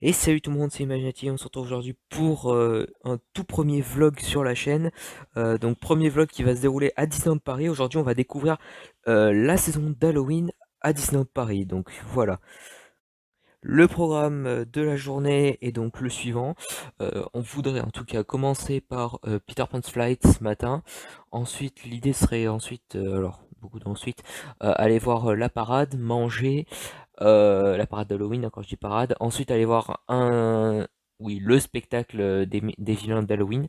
Et salut tout le monde, c'est Imaginati, on se retrouve aujourd'hui pour un tout premier vlog sur la chaîne. Donc premier vlog qui va se dérouler à Disneyland Paris. Aujourd'hui on va découvrir la saison d'Halloween à Disneyland Paris. Donc voilà. Le programme de la journée est donc le suivant. On voudrait en tout cas commencer par Peter Pan's Flight ce matin. Ensuite l'idée serait ensuite, alors beaucoup d'ensuite, aller voir la parade, manger. La parade d'Halloween, hein, quand je dis parade. Ensuite, aller voir oui, le spectacle des vilains d'Halloween.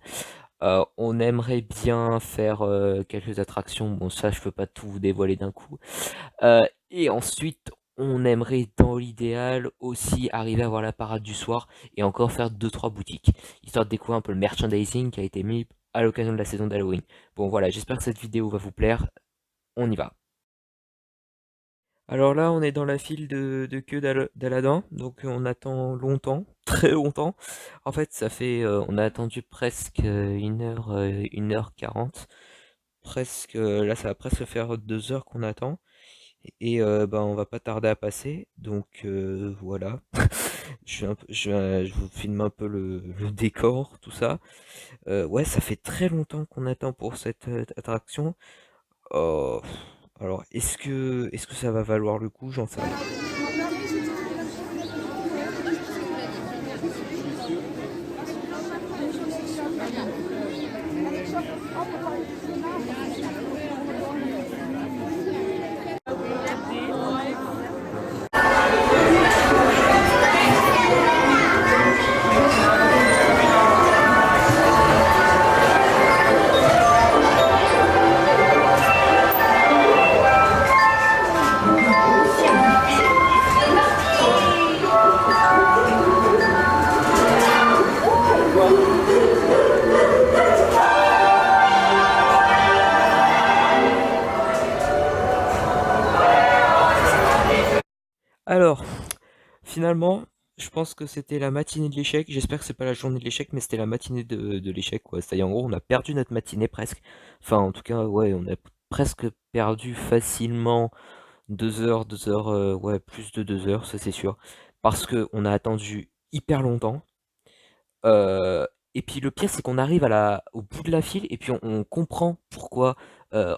On aimerait bien faire quelques attractions. Bon, ça, je peux pas tout vous dévoiler d'un coup. Et ensuite, on aimerait, dans l'idéal, aussi arriver à voir la parade du soir et encore faire deux trois boutiques, histoire de découvrir un peu le merchandising qui a été mis à l'occasion de la saison d'Halloween. Bon, voilà, j'espère que cette vidéo va vous plaire. On y va. Alors là, on est dans la file de queue d'Aladin, donc on attend longtemps, très longtemps. En fait, on a attendu presque 1h40, presque, là ça va presque faire 2 heures qu'on attend, et bah, on va pas tarder à passer, donc voilà. Je vous filme un peu le décor, tout ça. Ouais, ça fait très longtemps qu'on attend pour cette attraction. Oh, alors, est-ce que ça va valoir le coup? J'en sais rien. Alors, finalement, je pense que c'était la matinée de l'échec. J'espère que c'est pas la journée de l'échec, mais c'était la matinée de l'échec, quoi. C'est-à-dire, en gros, on a perdu notre matinée presque. Enfin, en tout cas, ouais, on a presque perdu facilement 2 heures, 2 heures, ouais, plus de 2 heures, ça c'est sûr. Parce que on a attendu hyper longtemps. Euh, et puis le pire, c'est qu'on arrive au bout de la file et puis on comprend pourquoi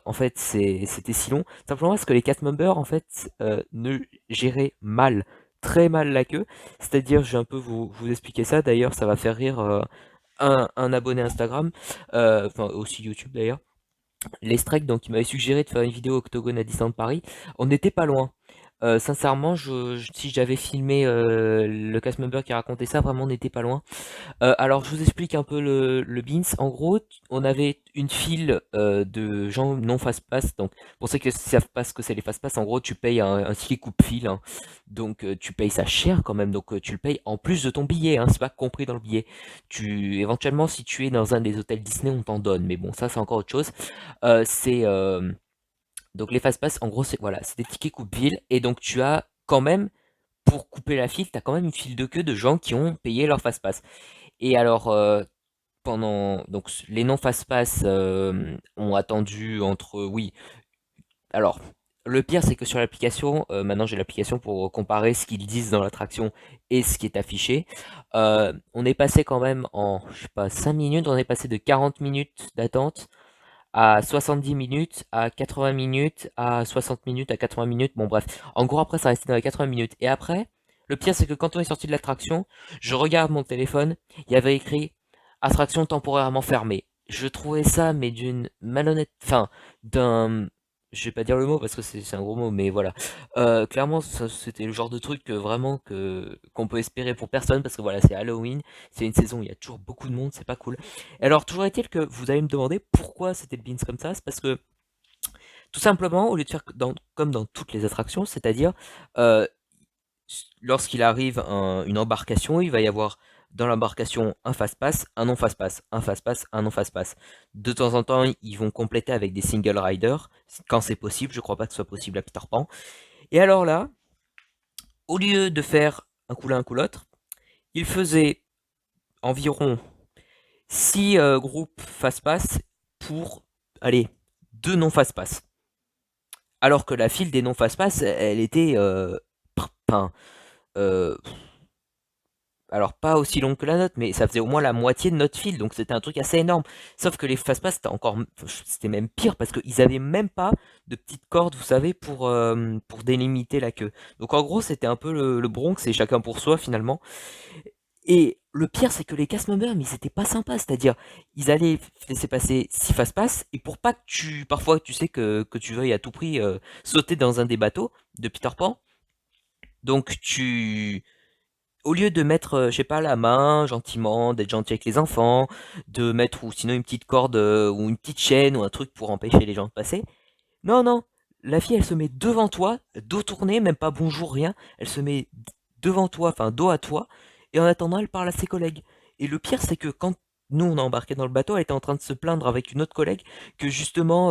en fait c'était si long. Simplement parce que les cast members en fait ne géraient mal, très mal la queue. C'est-à-dire, je vais un peu vous expliquer ça. D'ailleurs, ça va faire rire un abonné Instagram, enfin aussi YouTube d'ailleurs. Les Strikes, donc, il m'avait suggéré de faire une vidéo Octogone à Disneyland Paris. On n'était pas loin. Sincèrement, si j'avais filmé le cast member qui racontait ça, vraiment on n'était pas loin. Alors, je vous explique un peu le Beans. En gros, on avait une file de gens non fast-pass. Donc, pour ceux qui ne savent pas ce que c'est les fast-pass, en gros, tu payes un ticket coupe-file, hein. Donc, tu payes ça cher quand même. Donc, tu le payes en plus de ton billet, hein. C'est pas compris dans le billet. Éventuellement, si tu es dans un des hôtels Disney, on t'en donne. Mais bon, ça, c'est encore autre chose. C'est donc les fast-pass, en gros, c'est voilà, c'est des tickets coupe-file. Et donc, tu as quand même, pour couper la file, tu as quand même une file de queue de gens qui ont payé leur fast-pass. Et alors, donc les non fast-pass ont attendu entre oui. Alors le pire c'est que sur l'application, maintenant j'ai l'application pour comparer ce qu'ils disent dans l'attraction et ce qui est affiché. On est passé quand même en je sais pas 5 minutes, on est passé de 40 minutes d'attente à 70 minutes, à 80 minutes, à 60 minutes, à 80 minutes. Bon bref, en gros après ça restait dans les 80 minutes. Et après, le pire c'est que quand on est sorti de l'attraction, je regarde mon téléphone, il y avait écrit attraction temporairement fermée. Je trouvais ça mais d'une malhonnête, enfin d'un, je vais pas dire le mot parce que c'est un gros mot, mais voilà. Clairement c'était le genre de truc que vraiment que qu'on peut espérer pour personne parce que voilà c'est Halloween, c'est une saison où il y a toujours beaucoup de monde, c'est pas cool. Alors, toujours est-il que vous allez me demander pourquoi c'était le Beans comme ça. C'est parce que, tout simplement, au lieu de faire comme dans toutes les attractions, c'est-à-dire, euh, lorsqu'il arrive une embarcation, il va y avoir dans l'embarcation un fast-pass, un non-fast-pass, un fast-pass, un non-fast-pass. De temps en temps, ils vont compléter avec des single riders, quand c'est possible. Je crois pas que ce soit possible à Peter Pan. Et alors là, au lieu de faire un coup l'un, un coup l'autre, il faisait environ 6 groupes fast-pass pour, allez, 2 non fast-pass. Alors que la file des non fast-pass, elle était, enfin, euh, alors pas aussi long que la nôtre, mais ça faisait au moins la moitié de notre file, donc c'était un truc assez énorme. Sauf que les fast-pass, c'était même pire parce qu'ils avaient même pas de petites cordes, vous savez, pour délimiter la queue. Donc en gros, c'était un peu le Bronx et chacun pour soi finalement. Et le pire, c'est que les cast members, mais ils étaient pas sympas, c'est-à-dire, ils allaient laisser passer 6 fast-pass, et pour pas que parfois, tu sais que tu veuilles à tout prix sauter dans un des bateaux de Peter Pan, donc au lieu de mettre, je sais pas, la main gentiment, d'être gentil avec les enfants, de mettre ou sinon une petite corde ou une petite chaîne ou un truc pour empêcher les gens de passer, non, non, la fille elle se met devant toi, dos tourné, même pas bonjour, rien, elle se met devant toi, enfin dos à toi, et en attendant elle parle à ses collègues. Et le pire c'est que quand nous on a embarqué dans le bateau, elle était en train de se plaindre avec une autre collègue que justement,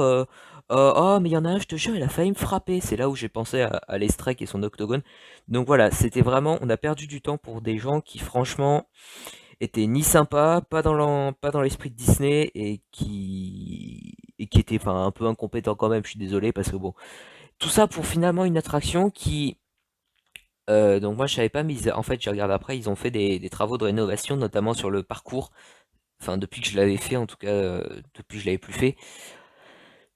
oh mais il y en a un, je te jure, il a failli me frapper. C'est là où j'ai pensé à Lestrek et son octogone. Donc voilà, c'était vraiment, on a perdu du temps pour des gens qui franchement étaient ni sympas, pas dans l'esprit de Disney et qui étaient enfin un peu incompétents quand même. Je suis désolé parce que bon, tout ça pour finalement une attraction qui donc moi je savais pas mais en fait j'ai regardé après ils ont fait des travaux de rénovation notamment sur le parcours. Enfin depuis que je l'avais fait en tout cas depuis que je l'avais plus fait.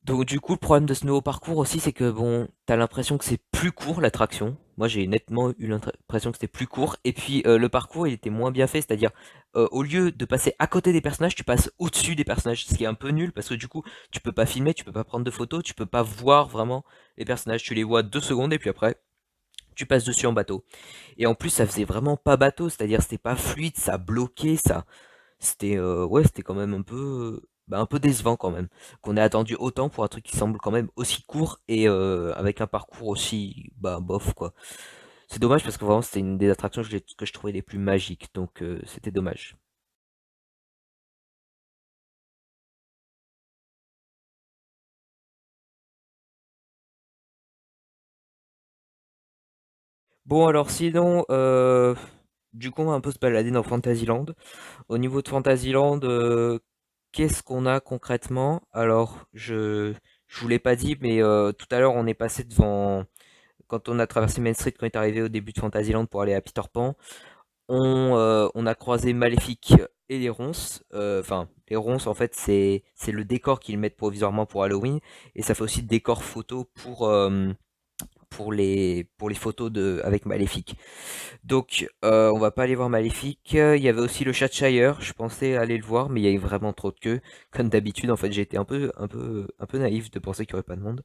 Donc du coup, le problème de ce nouveau parcours aussi, c'est que bon, t'as l'impression que c'est plus court l'attraction. Moi, j'ai nettement eu l'impression que c'était plus court. Et puis le parcours, il était moins bien fait, c'est-à-dire au lieu de passer à côté des personnages, tu passes au-dessus des personnages, ce qui est un peu nul parce que du coup, tu peux pas filmer, tu peux pas prendre de photos, tu peux pas voir vraiment les personnages. Tu les vois 2 secondes et puis après, tu passes dessus en bateau. Et en plus, ça faisait vraiment pas bateau, c'est-à-dire c'était pas fluide, ça bloquait, ça. C'était ouais, c'était quand même un peu bah, un peu décevant quand même qu'on ait attendu autant pour un truc qui semble quand même aussi court et avec un parcours aussi bah bof quoi. C'est dommage parce que vraiment c'était une des attractions que je trouvais les plus magiques donc c'était dommage. Bon alors sinon du coup on va un peu se balader dans Fantasyland. Au niveau de Fantasyland qu'est-ce qu'on a concrètement? Alors je vous l'ai pas dit mais tout à l'heure on est passé devant quand on a traversé Main Street, quand on est arrivé au début de Fantasyland pour aller à Peter Pan, on a croisé Maléfique et les ronces. Enfin, les ronces, en fait, c'est le décor qu'ils mettent provisoirement pour Halloween. Et ça fait aussi le décor photo pour les photos avec Maléfique. Donc, on va pas aller voir Maléfique. Il y avait aussi le Shire. Je pensais aller le voir, mais il y avait vraiment trop de queue. Comme d'habitude, en fait, j'ai été un peu naïf de penser qu'il y aurait pas de monde.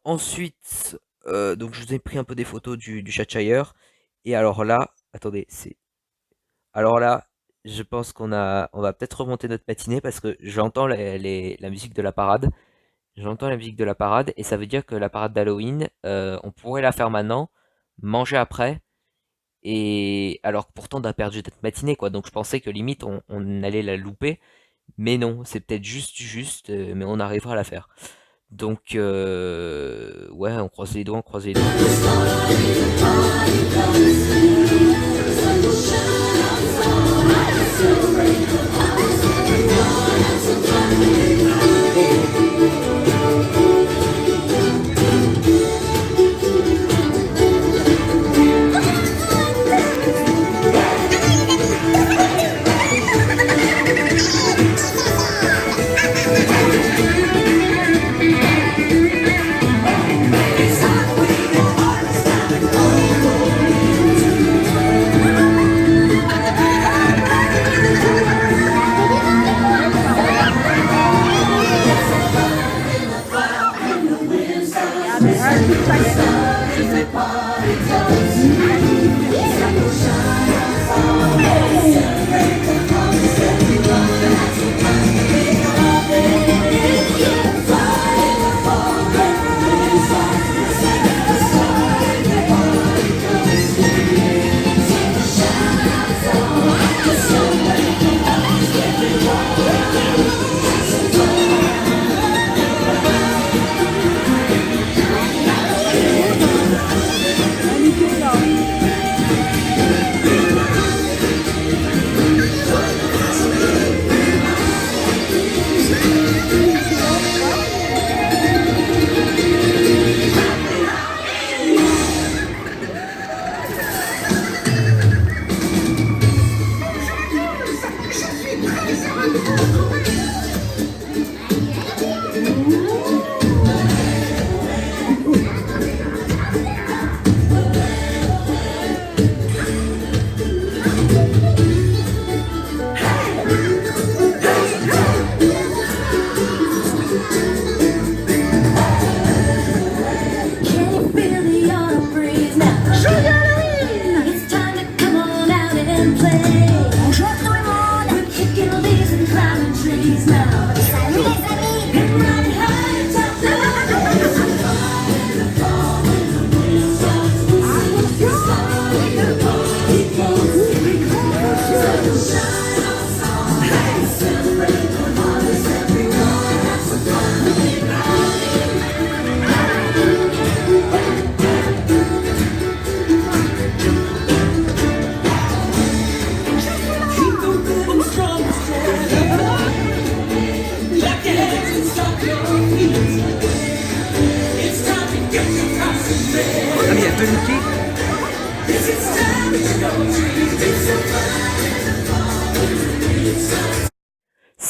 Ensuite, donc je vous ai pris un peu des photos du Shire. Et alors là, attendez, alors là, je pense on va peut-être remonter notre matinée parce que j'entends la musique de la parade. J'entends la musique de la parade et ça veut dire que la parade d'Halloween, on pourrait la faire maintenant, manger après. Et alors que pourtant on a perdu notre matinée quoi. Donc je pensais que limite on allait la louper. Mais non, c'est peut-être juste, mais on arrivera à la faire. Donc, ouais, on croise les doigts, on croise les doigts.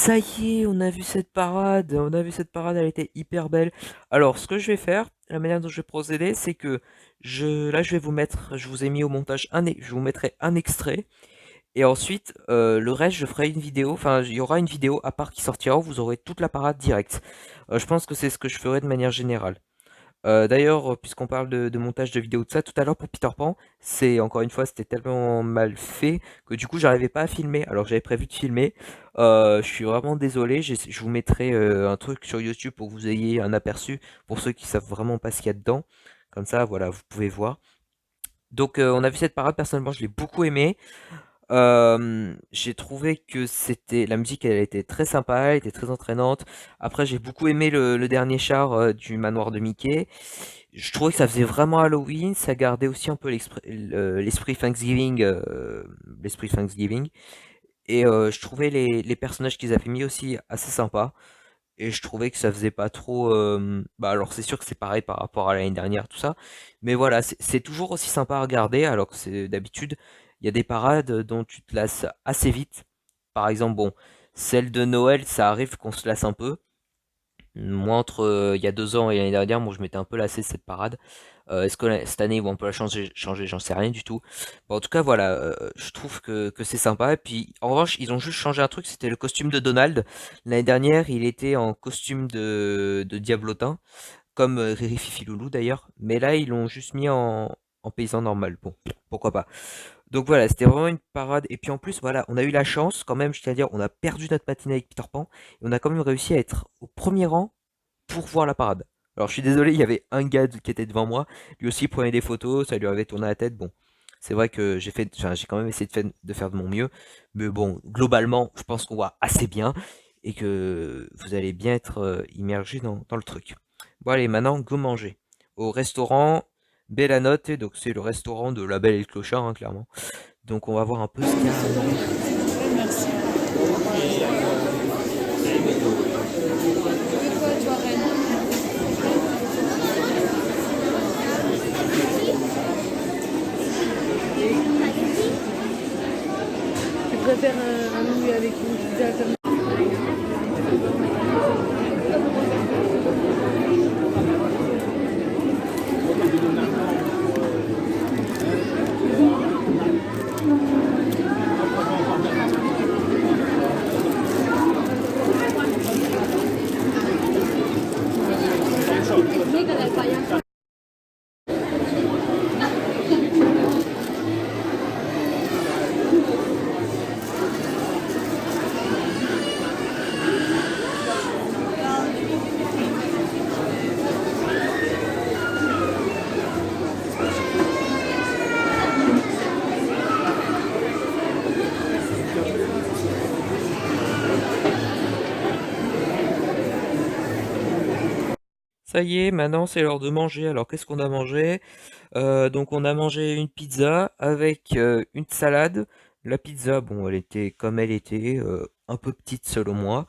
Ça y est, on a vu cette parade, elle était hyper belle. Alors, ce que je vais faire, la manière dont je vais procéder, c'est que là, je vais vous mettre, je vous ai mis au montage je vous mettrai un extrait, et ensuite, le reste, je ferai une vidéo, enfin, il y aura une vidéo à part qui sortira où vous aurez toute la parade directe. Je pense que c'est ce que je ferai de manière générale. D'ailleurs, puisqu'on parle de montage de vidéos de ça, tout à l'heure pour Peter Pan, c'est encore une fois, c'était tellement mal fait que du coup, j'arrivais pas à filmer. Alors que j'avais prévu de filmer. Je suis vraiment désolé. Je vous mettrai un truc sur YouTube pour que vous ayez un aperçu pour ceux qui savent vraiment pas ce qu'il y a dedans. Comme ça, voilà, vous pouvez voir. Donc, on a vu cette parade. Personnellement, je l'ai beaucoup aimé. J'ai trouvé que c'était la musique, elle était très sympa, elle était très entraînante. Après, j'ai beaucoup aimé le dernier char du manoir de Mickey. Je trouvais que ça faisait vraiment Halloween, ça gardait aussi un peu l'esprit Thanksgiving, l'esprit Thanksgiving. Et je trouvais les personnages qu'ils avaient mis aussi assez sympas. Et je trouvais que ça faisait pas trop. Bah alors c'est sûr que c'est pareil par rapport à l'année dernière, tout ça. Mais voilà, c'est toujours aussi sympa à regarder, alors que c'est d'habitude, il y a des parades dont tu te lasses assez vite. Par exemple, bon, celle de Noël, ça arrive qu'on se lasse un peu. Moi, entre il y a 2 ans et l'année dernière, moi je m'étais un peu lassé de cette parade. Est-ce que cette année ils vont un peu la changer, j'en sais rien du tout. Bon, en tout cas, voilà, je trouve que c'est sympa. Et puis, en revanche, ils ont juste changé un truc, c'était le costume de Donald. L'année dernière, il était en costume de diablotin, comme Riri Fifi Loulou d'ailleurs. Mais là, ils l'ont juste mis en paysan normal. Bon, pourquoi pas. Donc voilà, c'était vraiment une parade. Et puis en plus, voilà, on a eu la chance quand même, je tiens à dire, on a perdu notre matinée avec Peter Pan. Et on a quand même réussi à être au premier rang pour voir la parade. Alors je suis désolé, il y avait un gars qui était devant moi, lui aussi prenait des photos, ça lui avait tourné la tête. Bon, c'est vrai que j'ai quand même essayé de faire de mon mieux, mais bon, globalement, je pense qu'on voit assez bien et que vous allez bien être immergé dans le truc. Bon allez, maintenant go manger au restaurant Bella Notte, donc c'est le restaurant de La Belle et le Clochard, hein, clairement. Donc on va voir un peu ce qu'il y a à manger. Tu préfères un nouille avec une pizza comme Ça y est, maintenant c'est l'heure de manger. Alors qu'est-ce qu'on a mangé? Donc on a mangé une pizza avec une salade. La pizza, bon, elle était comme elle était, un peu petite selon moi,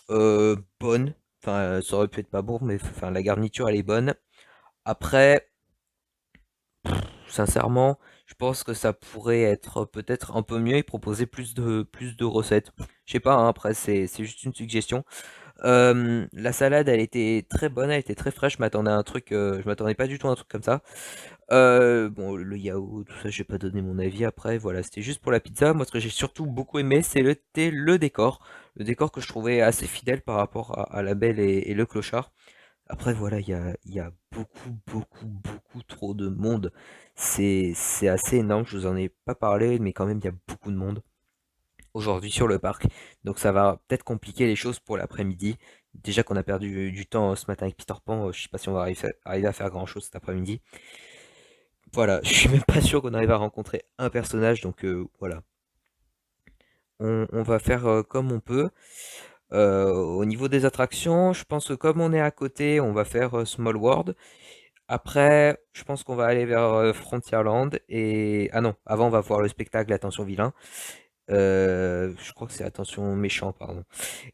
bonne. Enfin, ça aurait pu être pas bon, mais enfin la garniture elle est bonne. Après, sincèrement, je pense que ça pourrait être peut-être un peu mieux et proposer plus de recettes. Je sais pas, hein, après c'est juste une suggestion. La salade, elle était très bonne, elle était très fraîche. Je m'attendais à un truc, je m'attendais pas du tout à un truc comme ça. Bon, le yaourt, tout ça, j'ai pas donné mon avis après. Voilà, c'était juste pour la pizza. Moi, ce que j'ai surtout beaucoup aimé, c'était le décor. Le décor que je trouvais assez fidèle par rapport à La Belle et le Clochard. Après, voilà, il y a beaucoup trop de monde. C'est assez énorme. Je vous en ai pas parlé, mais quand même, il y a beaucoup de monde aujourd'hui sur le parc. Donc ça va peut-être compliquer les choses pour l'après-midi. Déjà qu'on a perdu du temps ce matin avec Peter Pan, je sais pas si on va arriver à faire grand-chose cet après-midi. Voilà, je suis même pas sûr qu'on arrive à rencontrer un personnage, donc voilà. On va faire comme on peut. Au niveau des attractions, je pense que comme on est à côté, on va faire Small World. Après, je pense qu'on va aller vers Frontierland. Et... Ah non, avant on va voir le spectacle Attention Vilain. Je crois que c'est Attention Méchant, pardon.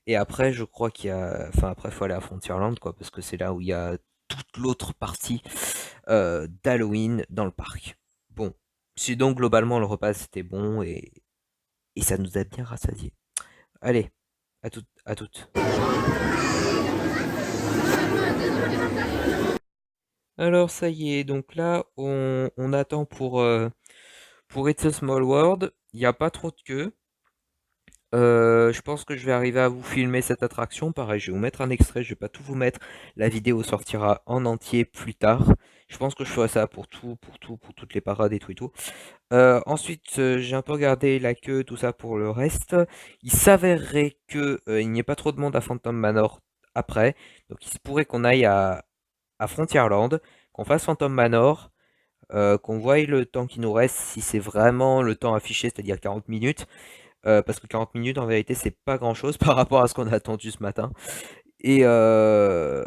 Et après, je crois qu'il y a... Enfin, après, il faut aller à Frontierland, quoi, parce que c'est là où il y a toute l'autre partie d'Halloween dans le parc. Bon, sinon, globalement, le repas, c'était bon et ça nous a bien rassasiés. Allez, À toutes, à toutes. Alors ça y est, donc là on attend pour It's a Small World. Il n'y a pas trop de queue. Je pense que je vais arriver à vous filmer cette attraction. Pareil, je vais vous mettre un extrait, je vais pas tout vous mettre. La vidéo sortira en entier plus tard. Je pense que je ferai ça pour toutes les parades et tout et tout. Ensuite, j'ai un peu regardé la queue, tout ça pour le reste. Il s'avérerait que il n'y ait pas trop de monde à Phantom Manor après. Donc il se pourrait qu'on aille à Frontierland, qu'on fasse Phantom Manor, qu'on voie le temps qui nous reste, si c'est vraiment le temps affiché, c'est-à-dire 40 minutes. Parce que 40 minutes, en vérité, c'est pas grand-chose par rapport à ce qu'on a attendu ce matin. Et, euh,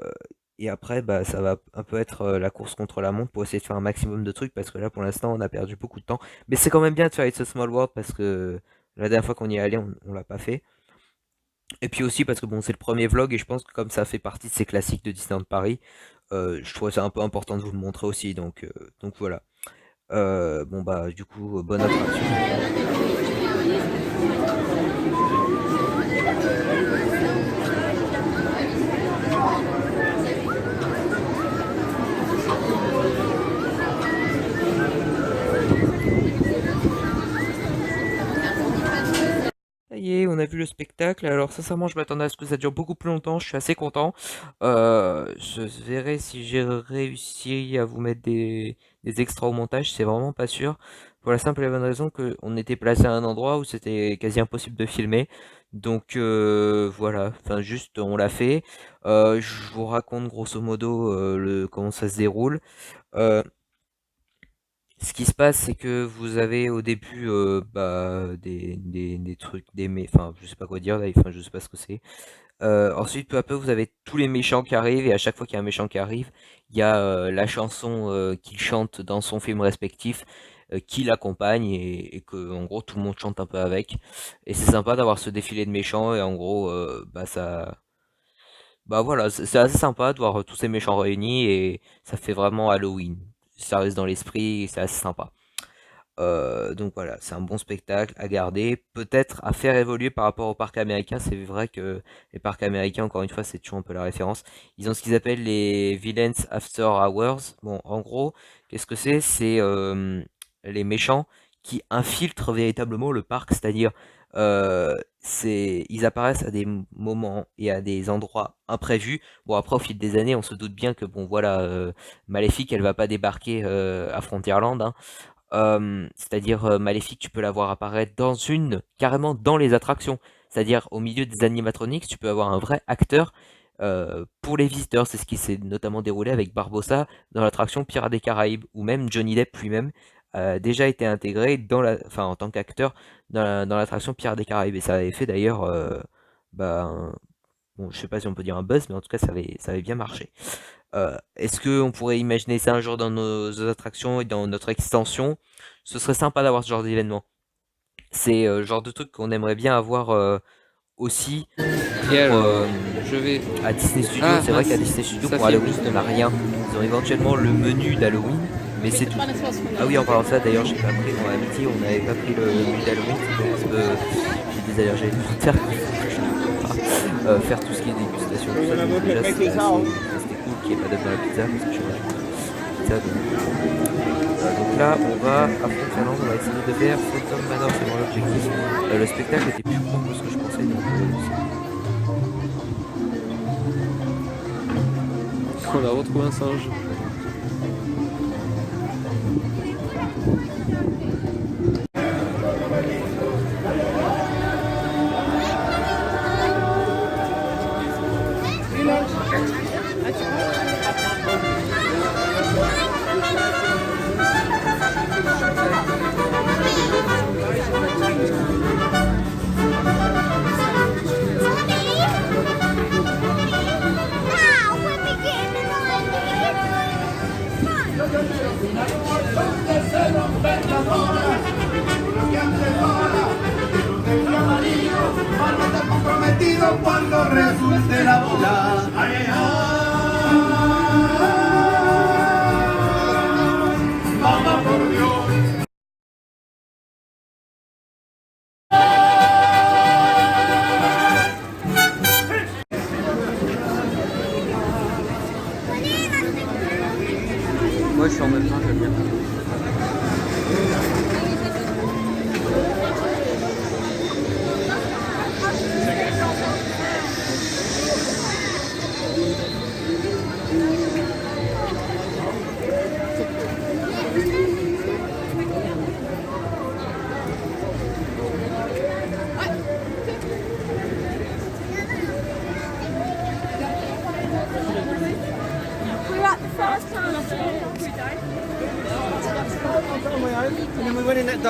et après, bah, ça va un peu être la course contre la montre pour essayer de faire un maximum de trucs, parce que là, pour l'instant, on a perdu beaucoup de temps. Mais c'est quand même bien de faire It's a Small World, parce que la dernière fois qu'on y est allé, on l'a pas fait. Et puis aussi parce que bon, c'est le premier vlog, et je pense que comme ça fait partie de ces classiques de Disneyland Paris, je trouvais ça un peu important de vous le montrer aussi, donc voilà. Bon bah du coup, bonne attraction. Ça y est, on a vu le spectacle. Alors sincèrement, je m'attendais à ce que ça dure beaucoup plus longtemps. Je suis assez content. Je verrai si j'ai réussi à vous mettre des extras au montage. C'est vraiment pas sûr. Pour la simple et bonne raison qu'on était placé à un endroit où c'était quasi impossible de filmer. Donc voilà. Enfin juste, on l'a fait. Je vous raconte grosso modo comment ça se déroule. Euh, Ce qui se passe, c'est que vous avez au début bah, des trucs, enfin, je sais pas quoi dire, là, enfin, je sais pas ce que c'est. Ensuite, peu à peu, vous avez tous les méchants qui arrivent, et à chaque fois qu'il y a un méchant qui arrive, il y a la chanson qu'il chante dans son film respectif qui l'accompagne, et que, en gros, tout le monde chante un peu avec. Et c'est sympa d'avoir ce défilé de méchants, et en gros, bah, bah voilà, c'est assez sympa de voir tous ces méchants réunis, et ça fait vraiment Halloween. Ça reste dans l'esprit, et c'est assez sympa. Donc voilà, c'est un bon spectacle à garder, peut-être à faire évoluer par rapport au parc américain. C'est vrai que les parcs américains, encore une fois, c'est toujours un peu la référence. Ils ont ce qu'ils appellent les Villains After Hours. Bon, en gros, qu'est-ce que c'est? C'est les méchants qui infiltrent véritablement le parc, c'est-à-dire ils apparaissent à des moments et à des endroits imprévus. Bon, après, au fil des années, on se doute bien que bon, voilà, Maléfique, elle va pas débarquer à Frontierland, hein. C'est-à-dire Maléfique, tu peux la voir apparaître carrément dans les attractions. C'est-à-dire au milieu des animatronics, tu peux avoir un vrai acteur pour les visiteurs. C'est ce qui s'est notamment déroulé avec Barbossa dans l'attraction Pirates des Caraïbes, ou même Johnny Depp lui-même a déjà été intégré enfin, en tant qu'acteur dans l'attraction Pirates des Caraïbes. Et ça avait fait d'ailleurs, bah, bon, je sais pas si on peut dire un buzz, mais en tout cas, ça avait bien marché. Est-ce qu'on pourrait imaginer ça un jour dans nos attractions et dans notre extension? Ce serait sympa d'avoir ce genre d'événement. C'est le genre de truc qu'on aimerait bien avoir aussi Et alors, euh, je vais... à Disney Studios. Ah C'est vrai qu'à mince, Disney Studios, ça pour filme Halloween, on n'a justement. rien. Ils ont éventuellement le menu d'Halloween, mais c'est tout. Ah oui, en parlant de ça, d'ailleurs, j'ai pas pris, bon, à midi, on n'avait pas pris le menu d'Halloween, parce que j'ai des allergies alimentaires. Faire tout ce qui est dégustation, tout ça, donc déjà c'était cool qu'il n'y ait pas d'œuf dans la pizza, parce que je mange une pizza. Donc là, on va à Frontierland, on va essayer de faire Phantom Manor, c'est vraiment l'objectif. Le spectacle était plus court que ce que je pensais, donc On a retrouvé un singe. comprometido cuando resulte la boda. Ay, ay, ay. Mamá, por Dios.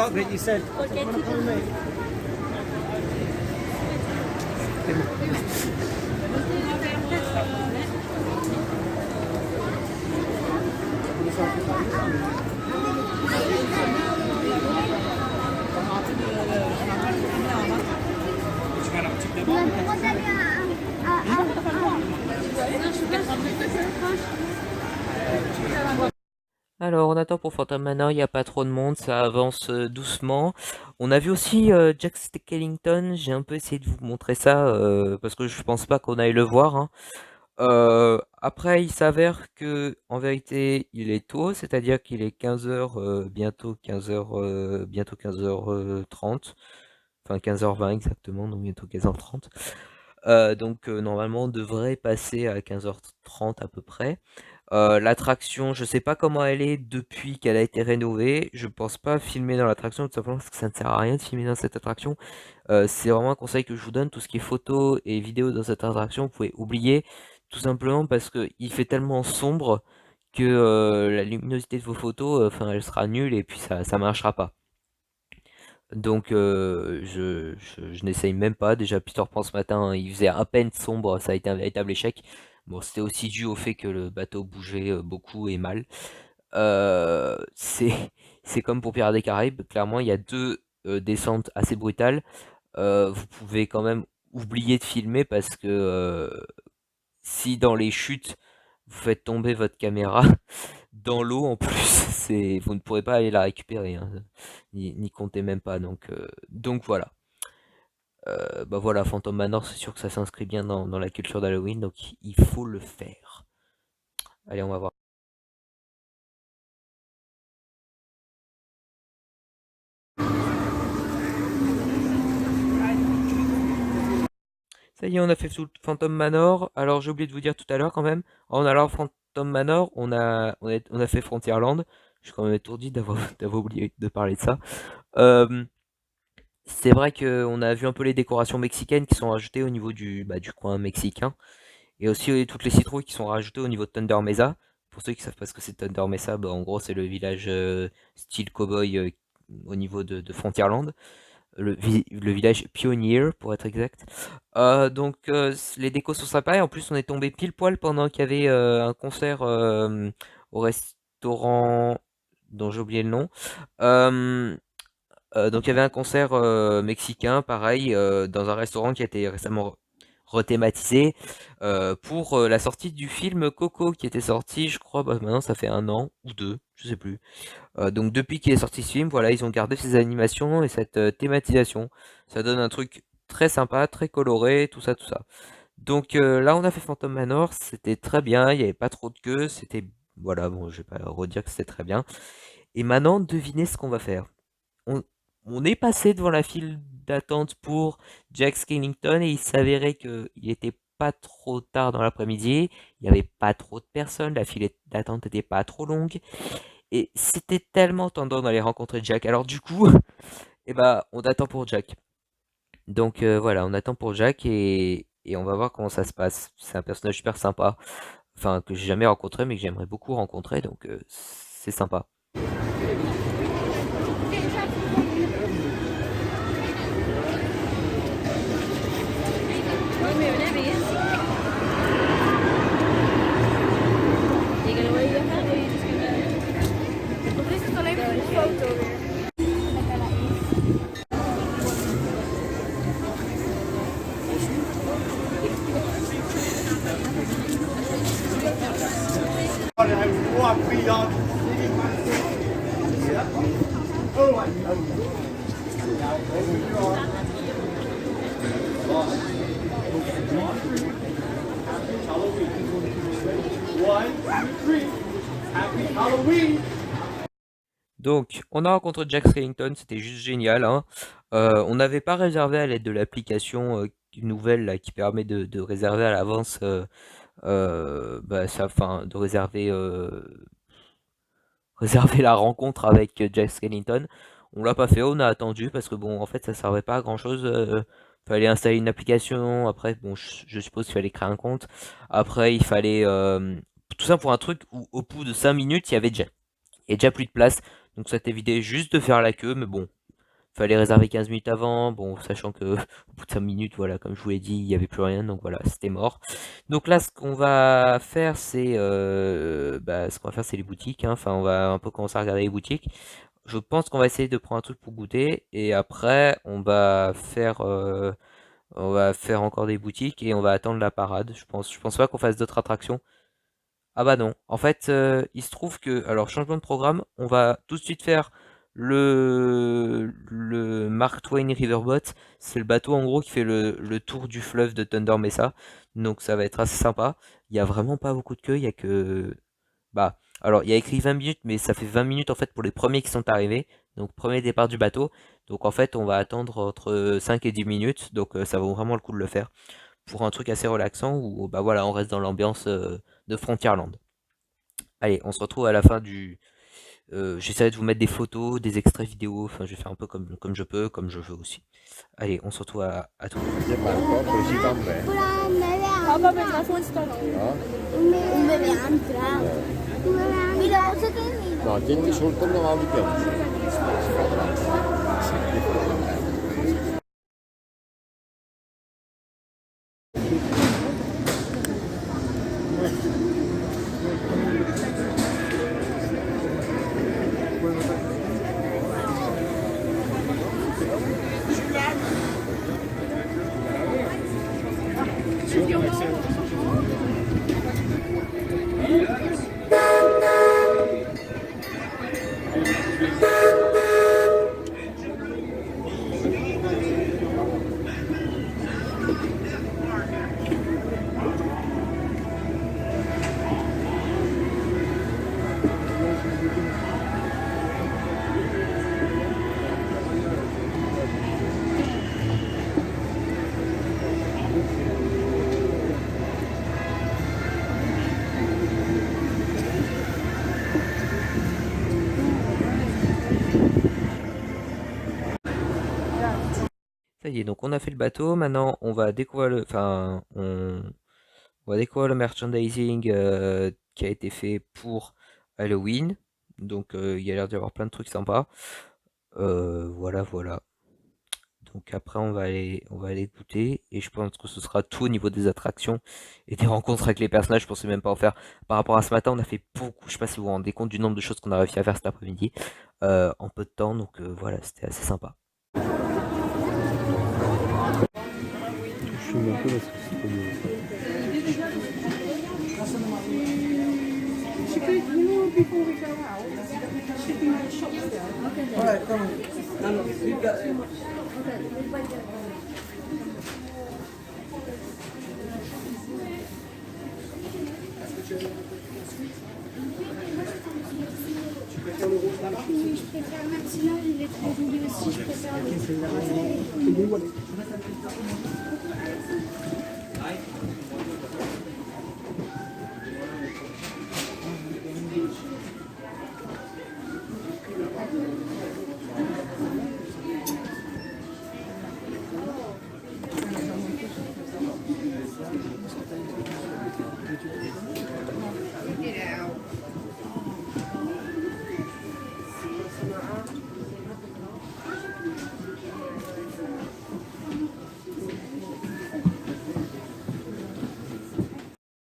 start bit you said. Alors, on attend pour Phantom Manor, il n'y a pas trop de monde, ça avance doucement. On a vu aussi Jack Skellington, j'ai un peu essayé de vous montrer ça, parce que je pense pas qu'on aille le voir, hein. Après, il s'avère que, en vérité, il est tôt, c'est-à-dire qu'il est 15h, bientôt 15h, bientôt 15h30, enfin 15h20 exactement, donc bientôt 15h30. Donc normalement, on devrait passer à 15h30 à peu près. L'attraction, je sais pas comment elle est depuis qu'elle a été rénovée. Je pense pas filmer dans l'attraction, tout simplement parce que ça ne sert à rien de filmer dans cette attraction. C'est vraiment un conseil que je vous donne. Tout ce qui est photo et vidéo dans cette attraction, vous pouvez oublier. Tout simplement parce que il fait tellement sombre que la luminosité de vos photos, enfin, elle sera nulle et puis ça marchera pas. Donc je n'essaye même pas. Déjà Peter Pan ce matin, hein, il faisait à peine sombre, ça a été un véritable échec. Bon, c'était aussi dû au fait que le bateau bougeait beaucoup et mal. C'est c'est comme pour Pirates des Caraïbes, clairement il y a deux descentes assez brutales. Vous pouvez quand même oublier de filmer parce que si dans les chutes vous faites tomber votre caméra dans l'eau en plus, vous ne pourrez pas aller la récupérer, hein, n'y comptez même pas. Donc voilà. Bah voilà, Phantom Manor, c'est sûr que ça s'inscrit bien dans la culture d'Halloween, donc il faut le faire. Allez, on va voir. Ça y est, on a fait tout Phantom Manor. Alors j'ai oublié de vous dire tout à l'heure quand même, en allant à Phantom Manor, on a fait Frontierland. Je suis quand même étourdi d'avoir d'avoir oublié de parler de ça. C'est vrai qu'on a vu un peu les décorations mexicaines qui sont rajoutées au niveau du coin mexicain. Et aussi toutes les citrouilles qui sont rajoutées au niveau de Thunder Mesa. Pour ceux qui savent pas ce que c'est Thunder Mesa, bah, en gros c'est le village style cowboy au niveau de Frontierland. Le village Pioneer pour être exact. Les décos sont sympas et en plus on est tombé pile poil pendant qu'il y avait un concert au restaurant dont j'ai oublié le nom. Donc il y avait un concert mexicain, pareil, dans un restaurant qui a été récemment rethématisé pour la sortie du film Coco qui était sorti, je crois, bah, maintenant ça fait 1 an ou 2, je sais plus. Donc depuis qu'il est sorti ce film, voilà, ils ont gardé ces animations et cette thématisation. Ça donne un truc très sympa, très coloré, tout ça, tout ça. Donc là, on a fait Phantom Manor, c'était très bien, il n'y avait pas trop de queue, c'était... Voilà, bon, je vais pas redire que c'était très bien. Et maintenant, devinez ce qu'on va faire. On, on est passé devant la file d'attente pour Jack Skellington et il s'avérait qu'il était pas trop tard dans l'après-midi, il n'y avait pas trop de personnes, la file d'attente n'était pas trop longue. Et c'était tellement tendance d'aller rencontrer Jack. Alors du coup, eh ben, on attend pour Jack. Donc voilà, on attend pour Jack et on va voir comment ça se passe. C'est un personnage super sympa, enfin que j'ai jamais rencontré mais que j'aimerais beaucoup rencontrer, donc c'est sympa. Of is het alleen maar een foto weer? Donc, on a rencontré Jack Skellington, c'était juste génial, hein. On n'avait pas réservé à l'aide de l'application nouvelle là, qui permet de réserver à l'avance, de réserver la rencontre avec Jack Skellington. On l'a pas fait, on a attendu parce que bon, en fait, ça servait pas à grand chose. Fallait installer une application. Après, bon, je suppose qu'il fallait créer un compte. Après, il fallait tout ça pour un truc où au bout de 5 minutes, il y avait déjà plus de place. Donc ça t'évitait juste de faire la queue, mais bon, fallait réserver 15 minutes avant, bon, sachant que au bout de 5 minutes, voilà, comme je vous l'ai dit, il n'y avait plus rien, donc voilà, c'était mort. Donc là, ce qu'on va faire, c'est les boutiques, hein. Enfin, on va un peu commencer à regarder les boutiques. Je pense qu'on va essayer de prendre un truc pour goûter, et après, on va faire encore des boutiques, et on va attendre la parade. Je pense pas qu'on fasse d'autres attractions. Ah bah non. En fait, il se trouve que, alors changement de programme, on va tout de suite faire le Mark Twain Riverboat. C'est le bateau en gros qui fait le tour du fleuve de Thunder Mesa. Donc ça va être assez sympa. Il y a vraiment pas beaucoup de queue, il y a que... Bah, alors il y a écrit 20 minutes, mais ça fait 20 minutes en fait pour les premiers qui sont arrivés. Donc premier départ du bateau. Donc en fait on va attendre entre 5 et 10 minutes. Donc ça vaut vraiment le coup de le faire. Pour un truc assez relaxant où bah voilà, on reste dans l'ambiance de Frontierland. Allez, on se retrouve à la fin du... j'essaierai de vous mettre des photos, des extraits vidéo, enfin je vais faire un peu comme je peux, comme je veux aussi. Allez, on se retrouve à tout. Papa, per la forza no. Un beve entra. Mira, cosa che mi... No, tieni sotto non va di più. Ça y est, donc on a fait le bateau, maintenant on va découvrir on va découvrir le merchandising qui a été fait pour Halloween. Donc il y a l'air d'y avoir plein de trucs sympas. Voilà, voilà. Donc après on va aller goûter et je pense que ce sera tout au niveau des attractions et des rencontres avec les personnages. Je pensais même pas en faire. Par rapport à ce matin, on a fait beaucoup. Je sais pas si vous vous rendez compte du nombre de choses qu'on a réussi à faire cet après-midi en peu de temps. Donc voilà, c'était assez sympa. Je suis un peu parce que c'est pas bien. She could, you know, before we go out, she can have shops there. Okay. All right, come on. No, no, leave that there. Oui, je préfère maintenant, je vais te demander aussi, je préfère le...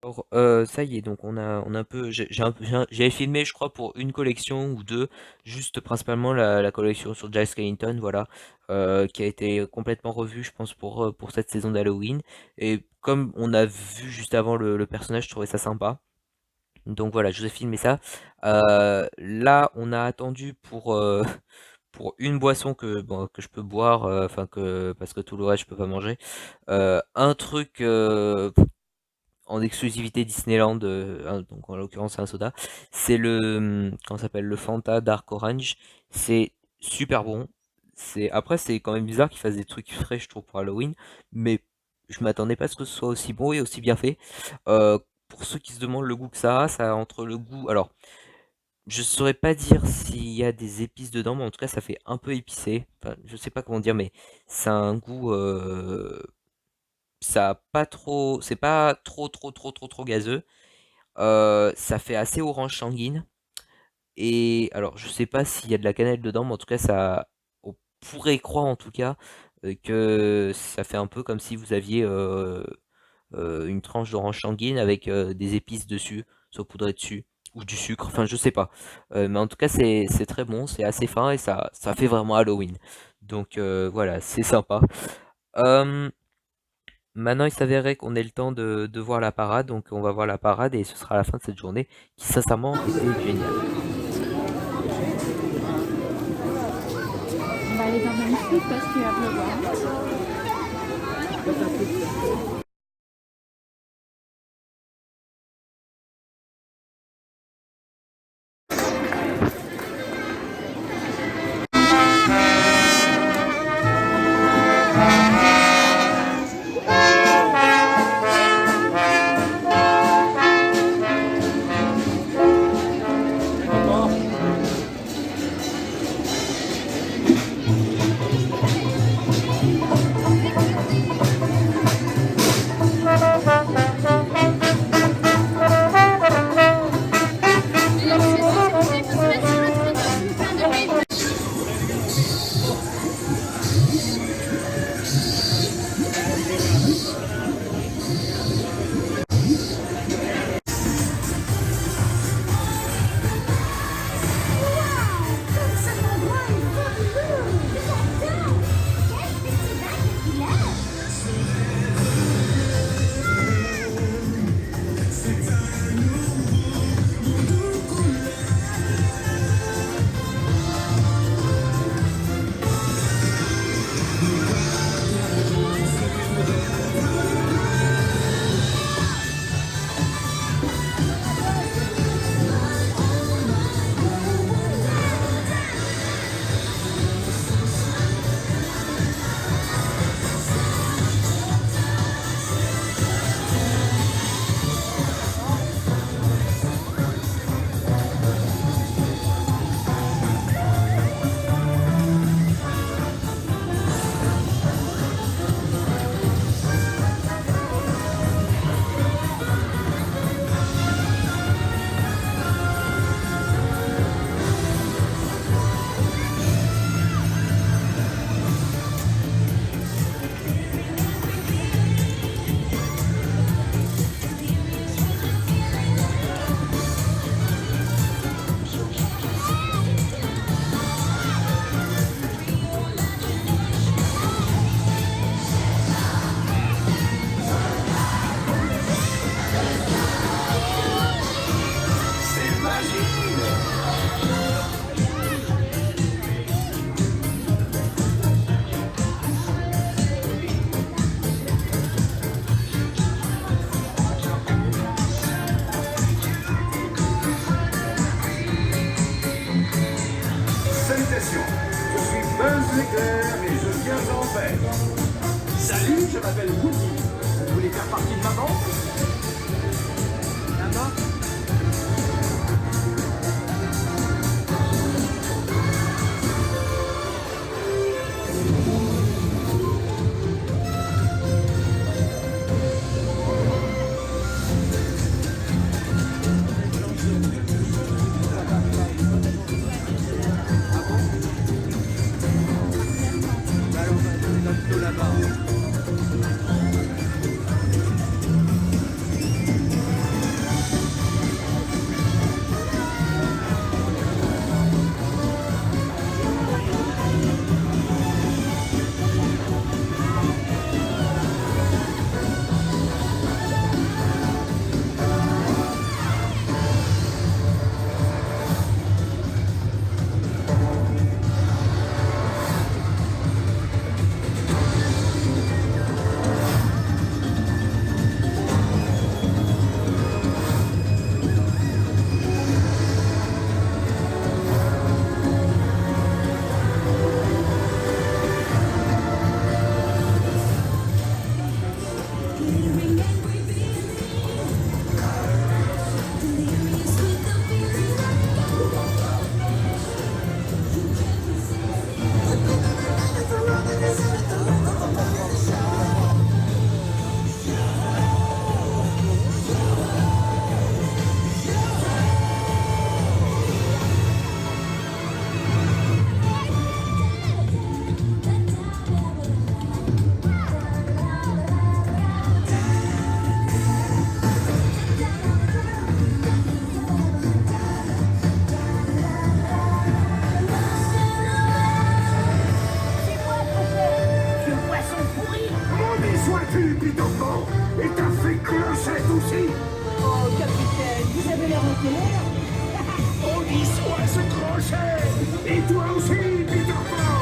Alors, ça y est, donc on a un peu, j'avais filmé, je crois, pour une collection ou deux, juste principalement la collection sur Giles Skellington, voilà, qui a été complètement revue, je pense, pour cette saison d'Halloween. Et comme on a vu juste avant le personnage, je trouvais ça sympa. Donc voilà, je vous ai filmé ça. Là, on a attendu pour une boisson bon, que je peux boire, parce que tout le reste, je peux pas manger. Un truc en exclusivité Disneyland, donc en l'occurrence c'est un soda, c'est comment ça s'appelle, le Fanta Dark Orange. C'est super bon. Après c'est quand même bizarre qu'ils fassent des trucs frais, je trouve, pour Halloween, mais je m'attendais pas à ce que ce soit aussi bon et aussi bien fait. Pour ceux qui se demandent le goût que ça a entre le goût, alors je saurais pas dire s'il y a des épices dedans, mais en tout cas ça fait un peu épicé. Enfin, je sais pas comment dire, mais ça a un goût, ça a pas trop, c'est pas trop trop trop trop trop gazeux. Ça fait assez orange sanguine. Et alors, je sais pas s'il y a de la cannelle dedans, mais en tout cas, ça, on pourrait croire en tout cas que ça fait un peu comme si vous aviez une tranche d'orange sanguine avec des épices dessus, saupoudrées dessus, ou du sucre, enfin je sais pas. Mais en tout cas, c'est très bon, c'est assez fin et ça fait vraiment Halloween. Donc voilà, c'est sympa. Euh, Maintenant, il s'avérait qu'on ait le temps de voir la parade, donc on va voir la parade et ce sera la fin de cette journée qui sincèrement était géniale. On va aller dans un truc parce qu'il va pleuvoir. Salutations, je suis Buzz l'éclair et je viens en paix. Salut, je m'appelle Woody. Vous voulez faire partie de ma bande? pu, Peter Pan. Et t'as fait Clochette aussi. Oh, capitaine, vous avez l'air en colère. On y soit ce crochet. Et toi aussi, Peter Pan.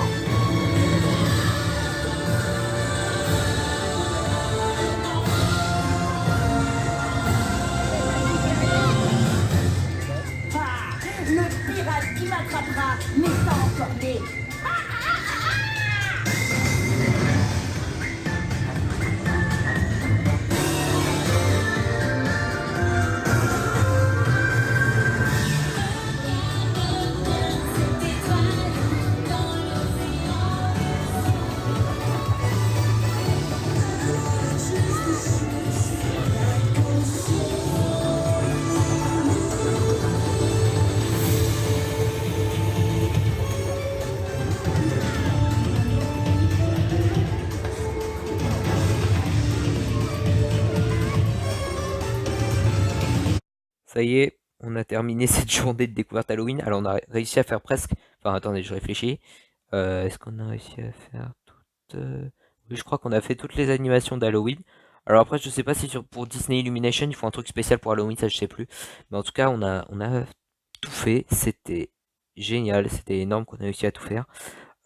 Ah, le pirate qui m'attrapera n'est pas encore né. Ça y est, on a terminé cette journée de découverte Halloween. Alors on a réussi à faire presque... Enfin attendez, je réfléchis. Est-ce qu'on a réussi à faire toutes... Oui, je crois qu'on a fait toutes les animations d'Halloween. Alors après, je sais pas si pour Disney Illumination, il faut un truc spécial pour Halloween, ça je sais plus. Mais en tout cas, on a tout fait. C'était génial, c'était énorme qu'on a réussi à tout faire.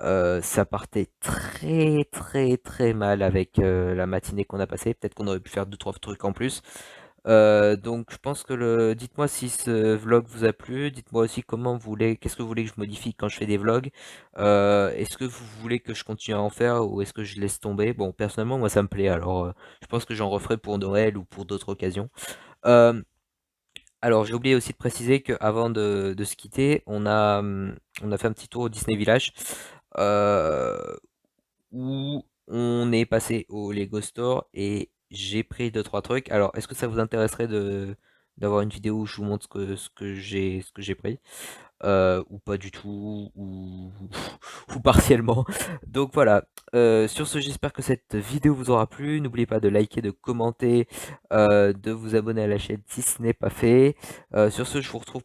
Ça partait très très très mal avec la matinée qu'on a passée. Peut-être qu'on aurait pu faire 2-3 trucs en plus. Donc je pense que dites-moi si ce vlog vous a plu, dites-moi aussi qu'est-ce que vous voulez que je modifie quand je fais des vlogs. Est-ce que vous voulez que je continue à en faire ou est-ce que je laisse tomber? Bon, personnellement, moi ça me plaît, alors je pense que j'en referai pour Noël ou pour d'autres occasions. Alors j'ai oublié aussi de préciser qu'avant de se quitter, on a fait un petit tour au Disney Village où on est passé au Lego Store et j'ai pris 2-3 trucs. Alors, est-ce que ça vous intéresserait d'avoir une vidéo où je vous montre ce que j'ai pris ou pas du tout, ou partiellement. Donc voilà, sur ce, j'espère que cette vidéo vous aura plu. N'oubliez pas de liker, de commenter, de vous abonner à la chaîne si ce n'est pas fait. Sur ce, je vous retrouve